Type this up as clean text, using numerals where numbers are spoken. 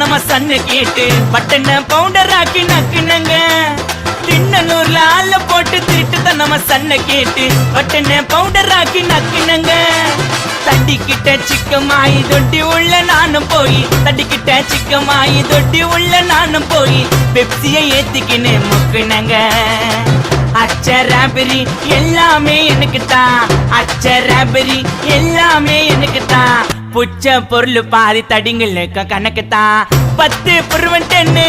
நம்ம சன்னு கேட்டு பட்டன பவுண்டர் ஆக்கி நக்குனங்க. திண்ணனூர்ல ஆள போட்டு திருட்டு நம்ம சன்ன கேட்டு பட்டன பவுண்டர் ஆக்கி நக்குனங்க. தட்டிக்கிட்ட சிக்கமாயி தொட்டி உள்ள நானும் போய், தட்டிக்கிட்ட சிக்கமாயி தொட்டி உள்ள நானும் போய் பெப்சியை ஏத்திக்கின்னு முக்குனங்க. அச்சராபரி எல்லாமே எனக்கு தான், அச்சராபரி எல்லாமே எனக்கு தான். புச்ச பொருள் பாதி தடிங்களுக்கு கணக்கு தான், 10 புருவன் 10